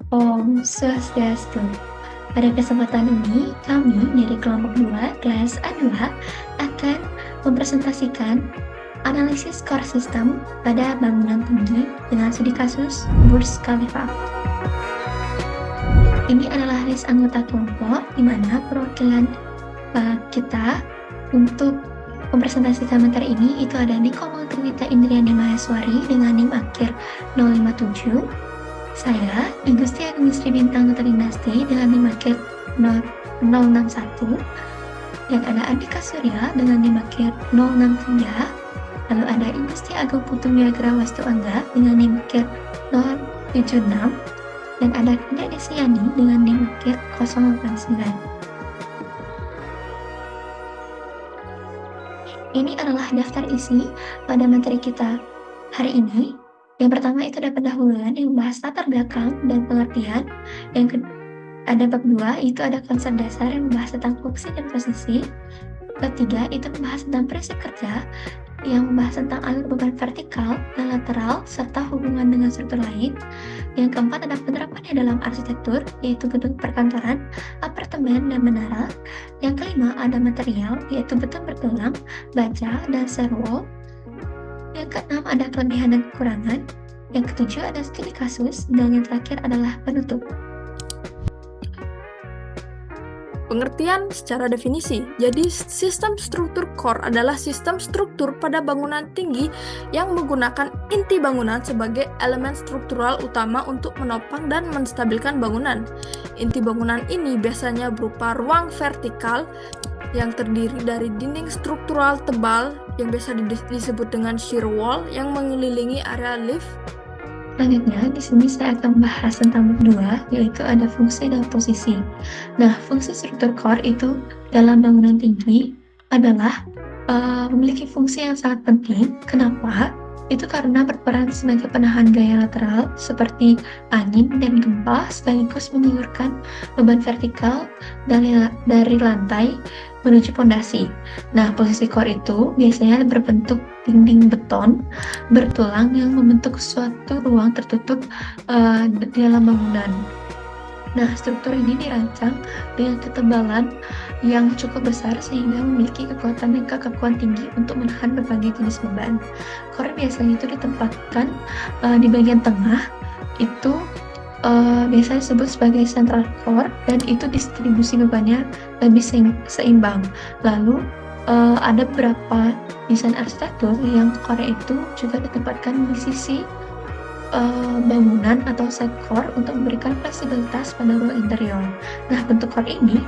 Om Swastiastu. Pada kesempatan ini, kami dari kelompok 2 kelas A2 akan mempresentasikan analisis core system pada bangunan tinggi dengan studi kasus Burj Khalifa. Ini adalah list anggota kelompok di mana perwakilan kita untuk mempresentasikan materi ini itu ada Niko Maltriwita Indriani Maheswari dengan NIM akhir 057. Saya, Igusti Agustri Bintang Putri Dinasti dengan NIM akhir 061. Dan ada Andika Surya dengan NIM akhir 063. Lalu ada Igusti Agung Putu Wiagra Wastu Angga dengan NIM akhir 076. Dan ada Dek Desiani dengan NIM akhir 089. Ini adalah daftar isi pada materi kita hari ini. Yang pertama itu ada pendahuluan yang membahas latar belakang dan pengertian. Ada bab 2 itu ada konsep dasar yang membahas tentang fungsi dan posisi. Bab 3 itu membahas tentang prinsip kerja yang membahas tentang alur beban vertikal dan lateral serta hubungan dengan struktur lain. Yang keempat ada penerapannya dalam arsitektur, yaitu gedung perkantoran, apartemen, dan menara. Yang kelima ada material, yaitu beton bertulang, baja, dan serwall. Yang keenam ada kelebihan dan kekurangan. Yang ketujuh ada studi kasus, dan yang terakhir adalah penutup. Pengertian secara definisi. Jadi, sistem struktur core adalah sistem struktur pada bangunan tinggi yang menggunakan inti bangunan sebagai elemen struktural utama untuk menopang dan menstabilkan bangunan. Inti bangunan ini biasanya berupa ruang vertikal yang terdiri dari dinding struktural tebal yang biasa disebut dengan shear wall yang mengelilingi area lift. Selanjutnya, di sini saya akan membahas tentang bab 2, yaitu ada fungsi dan posisi. Nah, fungsi struktur core itu dalam bangunan tinggi adalah memiliki fungsi yang sangat penting. Kenapa? Itu karena berperan sebagai penahan gaya lateral seperti angin dan gempa, sekaligus menyalurkan beban vertikal dari lantai menuju pondasi. Nah, posisi core itu biasanya berbentuk dinding beton bertulang yang membentuk suatu ruang tertutup di dalam bangunan. Nah, struktur ini dirancang dengan ketebalan yang cukup besar sehingga memiliki kekuatan dan kekakuan tinggi untuk menahan berbagai jenis beban. Core biasanya itu ditempatkan di bagian tengah, itu biasanya disebut sebagai central core, dan itu distribusi bebannya lebih seimbang. Lalu ada beberapa desain arsitektur yang core itu juga ditempatkan di sisi bangunan atau side core untuk memberikan fleksibilitas pada ruang interior. Nah, bentuk core ini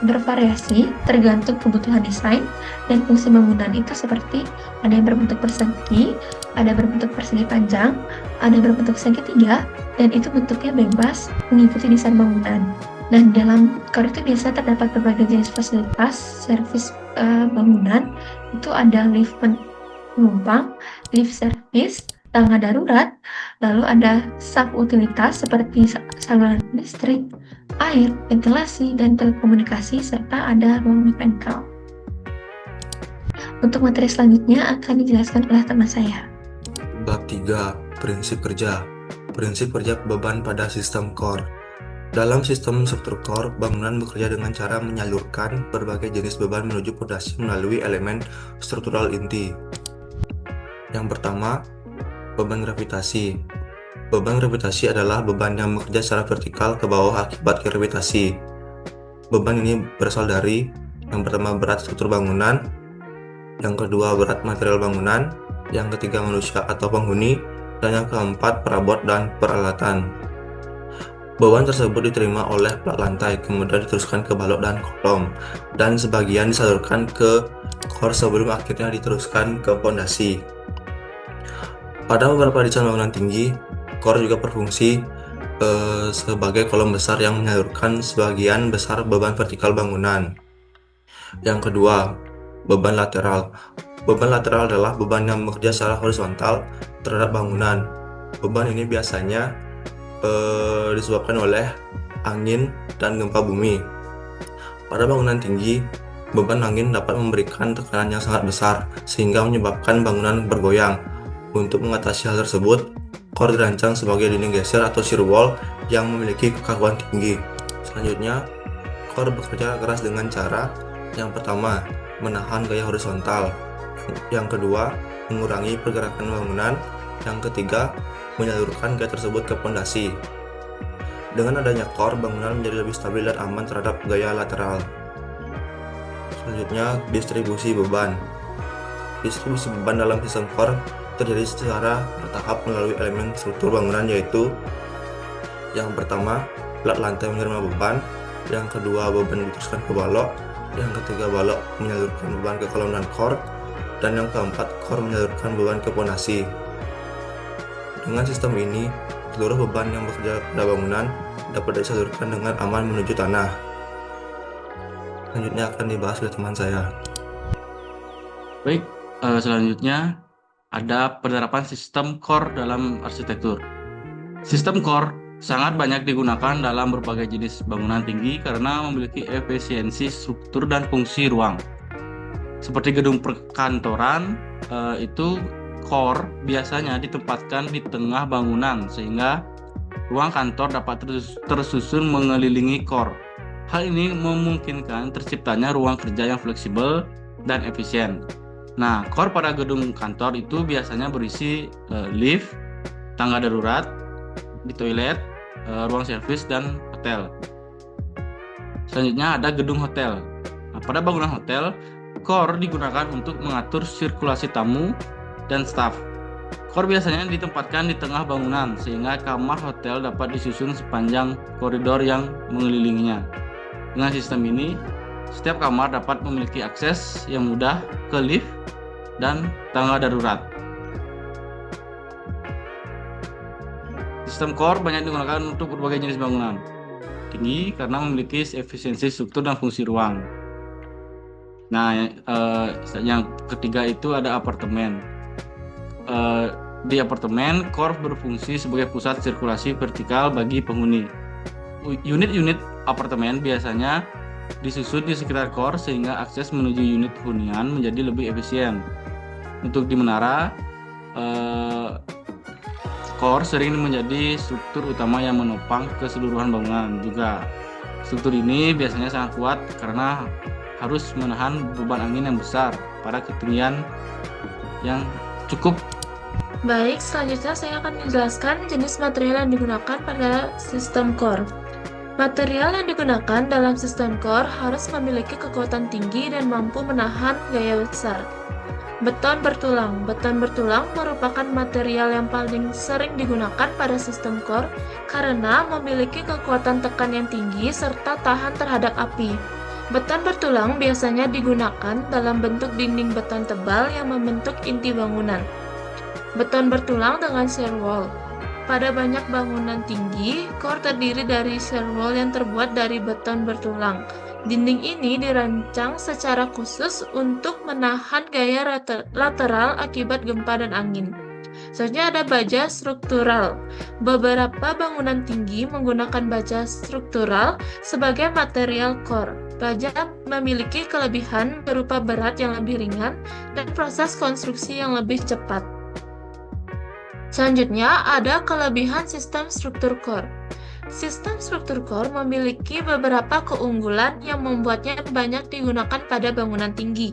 bervariasi tergantung kebutuhan desain dan fungsi bangunan itu, seperti ada yang berbentuk persegi, ada berbentuk persegi panjang, ada berbentuk segitiga, dan itu bentuknya bebas mengikuti desain bangunan. Nah, dalam core itu biasa terdapat berbagai jenis fasilitas servis bangunan. Itu ada lift penumpang, lift service, tangga darurat, lalu ada sub-utilitas seperti saluran listrik, air, ventilasi, dan telekomunikasi, serta ada ruang mekanikal. Untuk materi selanjutnya akan dijelaskan oleh teman saya. Bab 3. Prinsip kerja. Prinsip kerja beban pada sistem core. Dalam sistem struktur core, bangunan bekerja dengan cara menyalurkan berbagai jenis beban menuju pondasi melalui elemen struktural inti. Yang pertama, beban gravitasi. Beban gravitasi adalah beban yang bekerja secara vertikal ke bawah akibat gravitasi. Beban ini berasal dari yang pertama berat struktur bangunan, yang kedua berat material bangunan, yang ketiga manusia atau penghuni, dan yang keempat perabot dan peralatan. Beban tersebut diterima oleh plat lantai, kemudian diteruskan ke balok dan kolom, dan sebagian disalurkan ke core sebelum akhirnya diteruskan ke pondasi. Pada beberapa desain bangunan tinggi, core juga berfungsi sebagai kolom besar yang menyalurkan sebagian besar beban vertikal bangunan. Yang kedua, beban lateral. Beban lateral adalah beban yang bekerja secara horizontal terhadap bangunan. Beban ini biasanya disebabkan oleh angin dan gempa bumi. Pada bangunan tinggi, beban angin dapat memberikan tekanan yang sangat besar sehingga menyebabkan bangunan bergoyang. Untuk mengatasi hal tersebut, core dirancang sebagai dinding geser atau shear wall yang memiliki kekakuan tinggi. Selanjutnya, core bekerja keras dengan cara yang pertama, menahan gaya horizontal. Yang kedua, mengurangi pergerakan bangunan. Yang ketiga, menyalurkan gaya tersebut ke pondasi. Dengan adanya core, bangunan menjadi lebih stabil dan aman terhadap gaya lateral. Selanjutnya, distribusi beban. Distribusi beban dalam sistem core terjadi secara bertahap melalui elemen struktur bangunan, yaitu yang pertama, plat lantai menerima beban. Yang kedua, beban diteruskan ke balok. Yang ketiga, balok menyalurkan beban ke kolom dan core. Dan yang keempat, core menyalurkan beban ke pondasi. Dengan sistem ini, seluruh beban yang bekerja pada bangunan dapat disalurkan dengan aman menuju tanah. Selanjutnya akan dibahas oleh teman saya. Baik, selanjutnya ada penerapan sistem core dalam arsitektur. Sistem core sangat banyak digunakan dalam berbagai jenis bangunan tinggi karena memiliki efisiensi struktur dan fungsi ruang. Seperti gedung perkantoran, itu core biasanya ditempatkan di tengah bangunan sehingga ruang kantor dapat tersusun mengelilingi core. Hal ini memungkinkan terciptanya ruang kerja yang fleksibel dan efisien. Nah, core pada gedung kantor itu biasanya berisi lift, tangga darurat, di toilet, ruang servis, dan hotel. Selanjutnya ada gedung hotel. Nah, pada bangunan hotel, core digunakan untuk mengatur sirkulasi tamu dan staf. Core biasanya ditempatkan di tengah bangunan sehingga kamar hotel dapat disusun sepanjang koridor yang mengelilinginya. Dengan sistem ini, setiap kamar dapat memiliki akses yang mudah ke lift dan tangga darurat. Sistem core banyak digunakan untuk berbagai jenis bangunan tinggi karena memiliki efisiensi struktur dan fungsi ruang. Nah, yang ketiga itu ada apartemen. Di apartemen, core berfungsi sebagai pusat sirkulasi vertikal bagi penghuni. Unit-unit apartemen biasanya disusun di sekitar core sehingga akses menuju unit hunian menjadi lebih efisien. Untuk di menara, core sering menjadi struktur utama yang menopang keseluruhan bangunan juga. Struktur ini biasanya sangat kuat karena harus menahan beban angin yang besar pada ketinggian yang cukup. Baik, selanjutnya saya akan menjelaskan jenis material yang digunakan pada sistem core. Material yang digunakan dalam sistem core harus memiliki kekuatan tinggi dan mampu menahan gaya besar. Beton bertulang. Beton bertulang merupakan material yang paling sering digunakan pada sistem core karena memiliki kekuatan tekan yang tinggi serta tahan terhadap api. Beton bertulang biasanya digunakan dalam bentuk dinding beton tebal yang membentuk inti bangunan. Beton bertulang dengan shear wall. Pada banyak bangunan tinggi, core terdiri dari shear wall yang terbuat dari beton bertulang. Dinding ini dirancang secara khusus untuk menahan gaya lateral akibat gempa dan angin. Selanjutnya ada baja struktural. Beberapa bangunan tinggi menggunakan baja struktural sebagai material core. Baja memiliki kelebihan berupa berat yang lebih ringan dan proses konstruksi yang lebih cepat. Selanjutnya ada kelebihan sistem struktur core. Sistem struktur core memiliki beberapa keunggulan yang membuatnya banyak digunakan pada bangunan tinggi.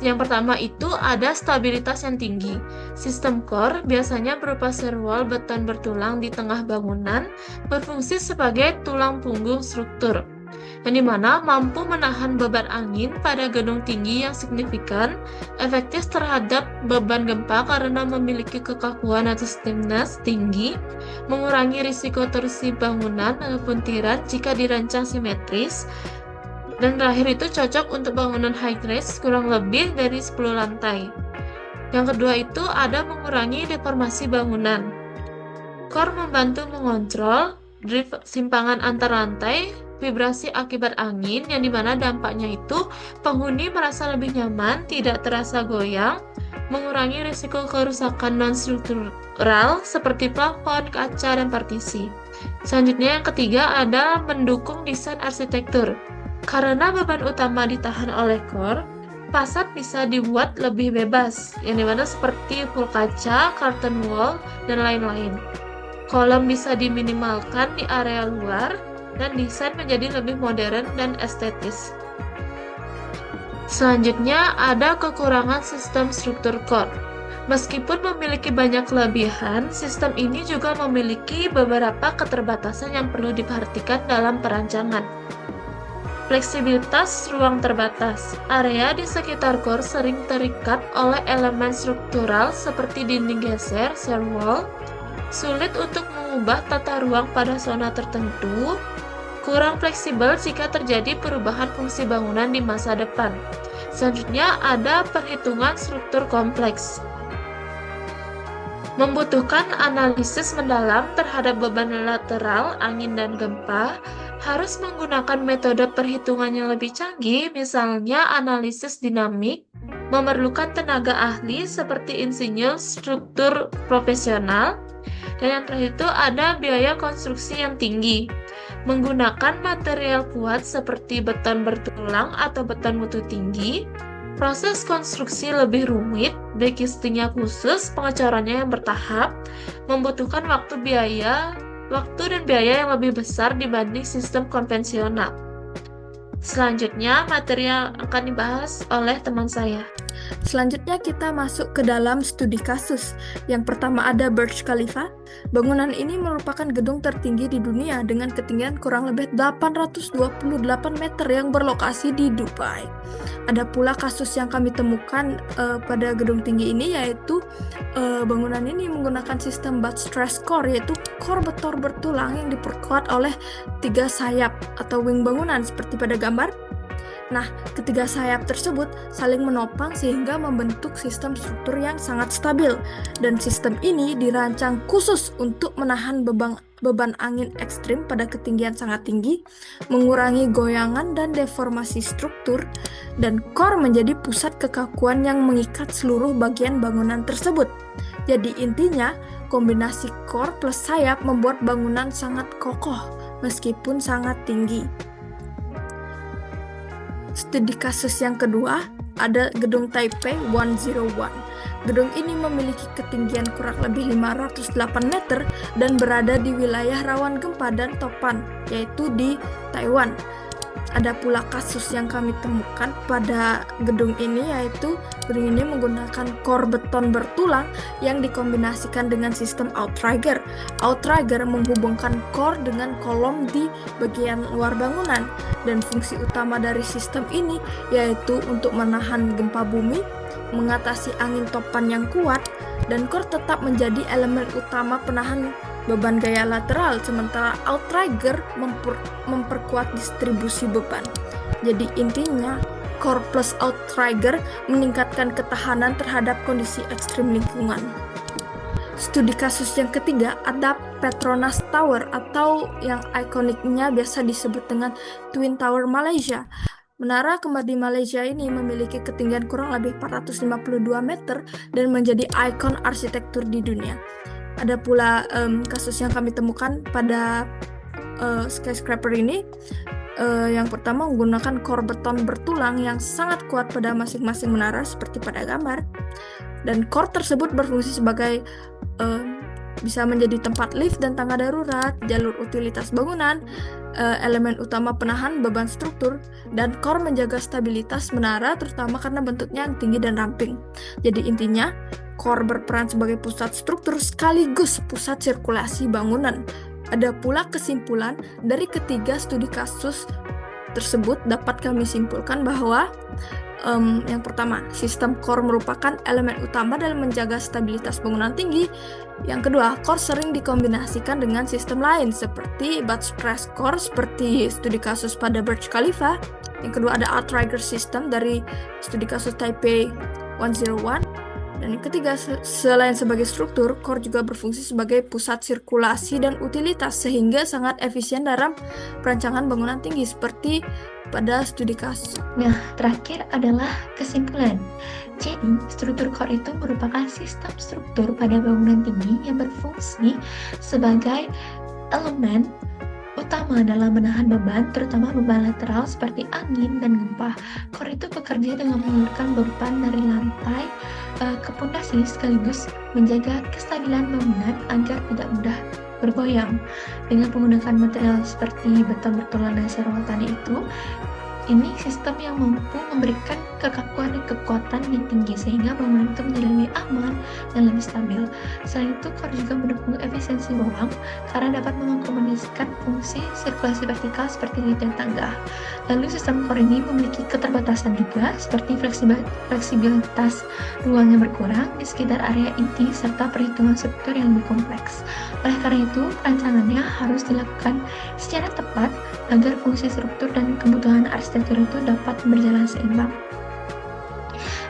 Yang pertama itu ada stabilitas yang tinggi. Sistem core biasanya berupa shear wall beton bertulang di tengah bangunan, berfungsi sebagai tulang punggung struktur, yang dimana mampu menahan beban angin pada gedung tinggi yang signifikan, efektif terhadap beban gempa karena memiliki kekakuan atau stiffness tinggi, mengurangi risiko torsi bangunan ataupun tiran jika dirancang simetris, dan terakhir itu cocok untuk bangunan high rise kurang lebih dari 10 lantai. Yang kedua itu ada mengurangi deformasi bangunan. Core membantu mengontrol drift simpangan antar lantai, vibrasi akibat angin, yang dimana dampaknya itu penghuni merasa lebih nyaman, tidak terasa goyang, mengurangi risiko kerusakan non-struktural seperti plafon, kaca, dan partisi. Selanjutnya yang ketiga ada mendukung desain arsitektur. Karena beban utama ditahan oleh core, fasad bisa dibuat lebih bebas, yang dimana seperti full kaca, curtain wall, dan lain-lain. Kolom bisa diminimalkan di area luar, dan desain menjadi lebih modern dan estetis. Selanjutnya, ada kekurangan sistem struktur core. Meskipun memiliki banyak kelebihan, sistem ini juga memiliki beberapa keterbatasan yang perlu diperhatikan dalam perancangan. Fleksibilitas ruang terbatas. Area di sekitar core sering terikat oleh elemen struktural seperti dinding geser, shear wall, sulit untuk mengubah tata ruang pada zona tertentu, kurang fleksibel jika terjadi perubahan fungsi bangunan di masa depan. Selanjutnya ada perhitungan struktur kompleks. Membutuhkan analisis mendalam terhadap beban lateral, angin, dan gempa, harus menggunakan metode perhitungan yang lebih canggih, misalnya analisis dinamik, memerlukan tenaga ahli seperti insinyur struktur profesional, dan yang terakhir itu ada biaya konstruksi yang tinggi. Menggunakan material kuat seperti beton bertulang atau beton mutu tinggi, proses konstruksi lebih rumit, backcastingnya khusus, pengecorannya yang bertahap, membutuhkan waktu dan biaya yang lebih besar dibanding sistem konvensional. Selanjutnya, material akan dibahas oleh teman saya. Selanjutnya kita masuk ke dalam studi kasus. Yang pertama ada Burj Khalifa. Bangunan ini merupakan gedung tertinggi di dunia dengan ketinggian kurang lebih 828 meter yang berlokasi di Dubai. Ada pula kasus yang kami temukan pada gedung tinggi ini, yaitu bangunan ini menggunakan sistem butt-stress core, yaitu core beton bertulang yang diperkuat oleh 3 sayap atau wing bangunan seperti pada gambar. Nah, ketiga sayap tersebut saling menopang sehingga membentuk sistem struktur yang sangat stabil, dan sistem ini dirancang khusus untuk menahan beban angin ekstrim pada ketinggian sangat tinggi, mengurangi goyangan dan deformasi struktur, dan core menjadi pusat kekakuan yang mengikat seluruh bagian bangunan tersebut. Jadi intinya, kombinasi core plus sayap membuat bangunan sangat kokoh meskipun sangat tinggi. Studi kasus yang kedua ada gedung Taipei 101. Gedung ini memiliki ketinggian kurang lebih 508 meter dan berada di wilayah rawan gempa dan topan, yaitu di Taiwan. Ada pula kasus yang kami temukan pada gedung ini, yaitu gedung ini menggunakan core beton bertulang yang dikombinasikan dengan sistem outrigger. Outrigger menghubungkan core dengan kolom di bagian luar bangunan, dan fungsi utama dari sistem ini yaitu untuk menahan gempa bumi, mengatasi angin topan yang kuat, dan core tetap menjadi elemen utama penahan beban gaya lateral, sementara outrigger memperkuat distribusi beban. Jadi intinya, core plus outrigger meningkatkan ketahanan terhadap kondisi ekstrim lingkungan. Studi kasus yang ketiga ada Petronas Tower, atau yang ikoniknya biasa disebut dengan Twin Tower Malaysia. Menara kembar di Malaysia ini memiliki ketinggian kurang lebih 452 meter dan menjadi ikon arsitektur di dunia. Ada pula kasus yang kami temukan pada skyscraper ini. Yang pertama menggunakan core beton bertulang yang sangat kuat pada masing-masing menara seperti pada gambar. Dan core tersebut berfungsi sebagai bisa menjadi tempat lift dan tangga darurat, jalur utilitas bangunan, elemen utama penahan beban struktur, dan core menjaga stabilitas menara terutama karena bentuknya yang tinggi dan ramping. Jadi intinya, core berperan sebagai pusat struktur sekaligus pusat sirkulasi bangunan. Ada pula kesimpulan dari ketiga studi kasus tersebut dapat kami simpulkan bahwa yang pertama, sistem core merupakan elemen utama dalam menjaga stabilitas bangunan tinggi. Yang kedua, core sering dikombinasikan dengan sistem lain seperti butt-stress core seperti studi kasus pada Burj Khalifa. Yang kedua ada outrigger system dari studi kasus Taipei 101. Dan yang ketiga, selain sebagai struktur, core juga berfungsi sebagai pusat sirkulasi dan utilitas sehingga sangat efisien dalam perancangan bangunan tinggi seperti pada studi kasus. Nah, terakhir adalah kesimpulan. Jadi, struktur core itu merupakan sistem struktur pada bangunan tinggi yang berfungsi sebagai elemen utama dalam menahan beban, terutama beban lateral seperti angin dan gempa. Core itu bekerja dengan menurunkan beban dari lantai ke pondasi sekaligus menjaga kestabilan bangunan agar tidak mudah bergoyang. Dengan menggunakan material seperti beton bertulang dan seruan tadi itu, ini sistem yang mampu memberikan kekakuan dan kekuatan yang tinggi sehingga bangunan itu menjadi lebih aman dan lebih stabil. Selain itu, core juga mendukung efisiensi ruang karena dapat mengakomodasikan fungsi sirkulasi vertikal seperti lift dan tangga. Lalu sistem core ini memiliki keterbatasan juga seperti fleksibilitas ruang yang berkurang di sekitar area inti serta perhitungan struktur yang lebih kompleks. Oleh karena itu, perancangannya harus dilakukan secara tepat agar fungsi struktur dan kebutuhan arsitektur itu dapat berjalan seimbang.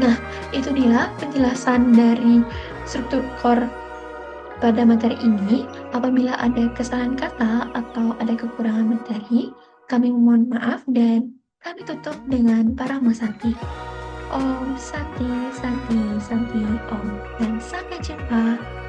Nah, itu dia penjelasan dari struktur core pada materi ini. Apabila ada kesalahan kata atau ada kekurangan materi, kami mohon maaf dan kami tutup dengan Parama Santi. Om Santi, Santi, Santi, Om. Dan sampai jumpa.